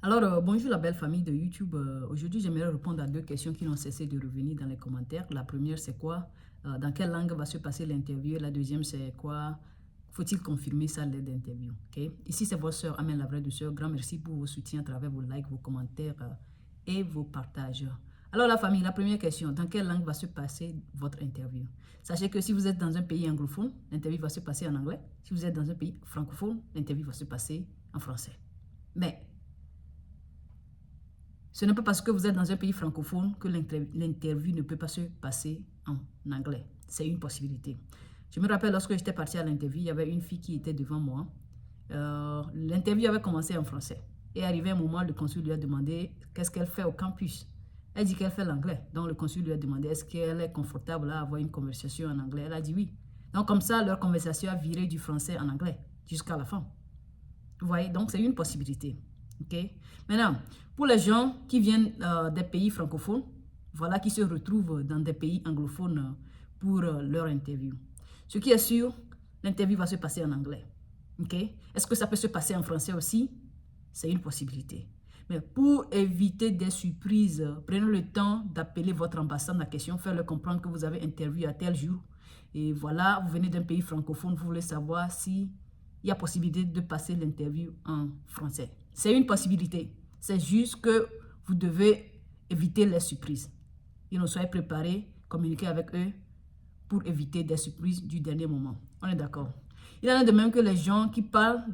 Bonjour la belle famille de YouTube. Aujourd'hui, j'aimerais répondre à deux questions qui n'ont cessé de revenir dans les commentaires. La première, c'est quoi? Dans quelle langue va se passer l'interview? La deuxième, c'est quoi? Faut-il confirmer ça lors d'interview? Okay? Ici, c'est votre soeur Amel, la vraie de soeur. Grand merci pour vos soutiens à travers vos likes, vos commentaires et vos partages. Alors la famille, la première question, dans quelle langue va se passer votre interview? Sachez que si vous êtes dans un pays anglophone, l'interview va se passer en anglais. Si vous êtes dans un pays francophone, l'interview va se passer en français. Mais ce n'est pas parce que vous êtes dans un pays francophone que l'interview ne peut pas se passer en anglais. C'est une possibilité. Je me rappelle lorsque j'étais partie à l'interview, il y avait une fille qui était devant moi. L'interview avait commencé en français. Et arrivé un moment, le consul lui a demandé qu'est-ce qu'elle fait au campus. Elle dit qu'elle fait l'anglais. Donc le consul lui a demandé est-ce qu'elle est confortable à avoir une conversation en anglais. Elle a dit oui. Donc comme ça, leur conversation a viré du français en anglais jusqu'à la fin. Vous voyez, donc c'est une possibilité. Okay? Maintenant, pour les gens qui viennent des pays francophones, voilà, qui se retrouvent dans des pays anglophones pour leur interview. Ce qui est sûr, l'interview va se passer en anglais. Okay? Est-ce que ça peut se passer en français aussi? C'est une possibilité. Mais pour éviter des surprises, prenez le temps d'appeler votre ambassade en question, faire-leur comprendre que vous avez interviewé à tel jour. Et voilà, vous venez d'un pays francophone, vous voulez savoir si il y a possibilité de passer l'interview en français. C'est une possibilité. C'est juste que vous devez éviter les surprises. Soyez préparés, communiquez avec eux pour éviter des surprises du dernier moment. On est d'accord. Il en est de même que les gens qui parlent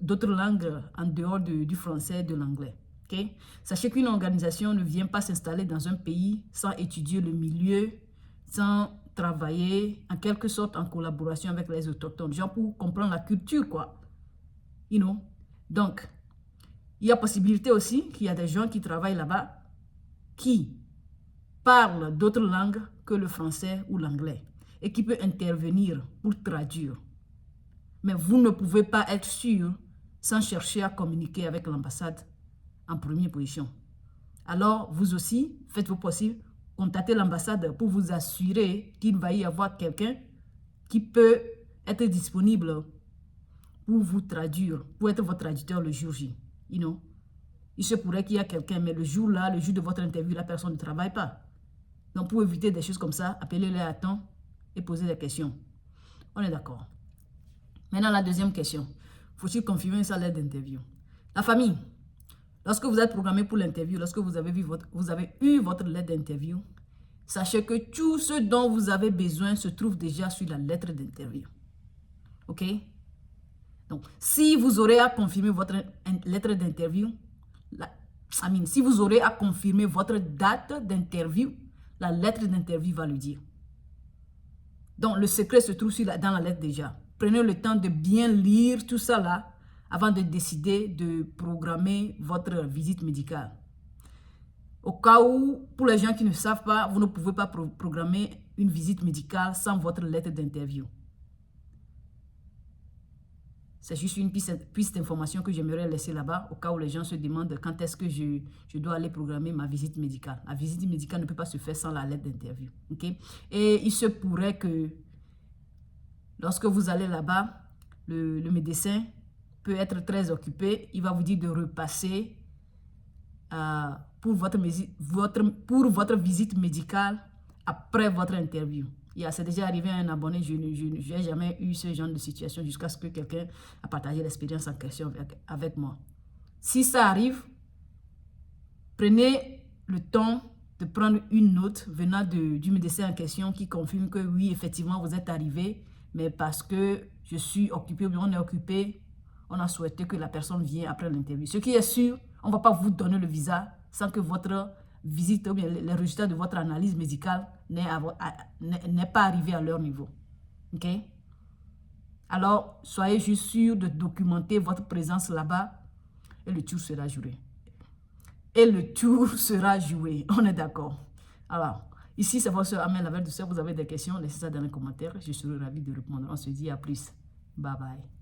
d'autres langues en dehors du français et de l'anglais. Okay? Sachez qu'une organisation ne vient pas s'installer dans un pays sans étudier le milieu, sans travailler en quelque sorte en collaboration avec les autochtones, genre pour comprendre la culture, quoi. Donc, il y a possibilité aussi qu'il y a des gens qui travaillent là-bas qui parlent d'autres langues que le français ou l'anglais et qui peuvent intervenir pour traduire. Mais vous ne pouvez pas être sûr sans chercher à communiquer avec l'ambassade en première position. Alors, vous aussi, faites vos possibles, contactez l'ambassade pour vous assurer qu'il va y avoir quelqu'un qui peut être disponible pour vous traduire, pour être votre traducteur le jour J. Il se pourrait qu'il y ait quelqu'un, mais le jour de votre interview, la personne ne travaille pas. Donc, pour éviter des choses comme ça, appelez-les à temps et posez des questions. On est d'accord. Maintenant, la deuxième question. Faut-il confirmer ça lors d'interview? La famille, lorsque vous êtes programmé pour l'interview, lorsque vous avez eu votre lettre d'interview, sachez que tout ce dont vous avez besoin se trouve déjà sur la lettre d'interview. OK? Donc, si vous aurez à confirmer votre lettre d'interview, si vous aurez à confirmer votre date d'interview, la lettre d'interview va le dire. Donc, le secret se trouve dans la lettre déjà. Prenez le temps de bien lire tout ça là avant de décider de programmer votre visite médicale. Au cas où, pour les gens qui ne savent pas, vous ne pouvez pas programmer une visite médicale sans votre lettre d'interview. C'est juste une piste d'information que j'aimerais laisser là-bas au cas où les gens se demandent quand est-ce que je dois aller programmer ma visite médicale. La visite médicale ne peut pas se faire sans la lettre d'interview. Okay? Et il se pourrait que lorsque vous allez là-bas, le médecin peut être très occupé. Il va vous dire de repasser pour votre visite médicale après votre interview. C'est déjà arrivé à un abonné, je n'ai jamais eu ce genre de situation jusqu'à ce que quelqu'un a partagé l'expérience en question avec moi. Si ça arrive, prenez le temps de prendre une note venant du médecin en question qui confirme que oui, effectivement, vous êtes arrivé, mais parce que je suis occupé ou bien on est occupé, on a souhaité que la personne vienne après l'interview. Ce qui est sûr, on ne va pas vous donner le visa sans que votre visite ou bien les résultats de votre analyse médicale n'est pas arrivé à leur niveau. OK? Alors, soyez juste sûr de documenter votre présence là-bas et le tour sera joué. On est d'accord. Alors, ici, c'est votre soeur Amel, la vraie de soeur. Vous avez des questions, laissez ça dans les commentaires. Je serai ravi de répondre. On se dit à plus. Bye bye.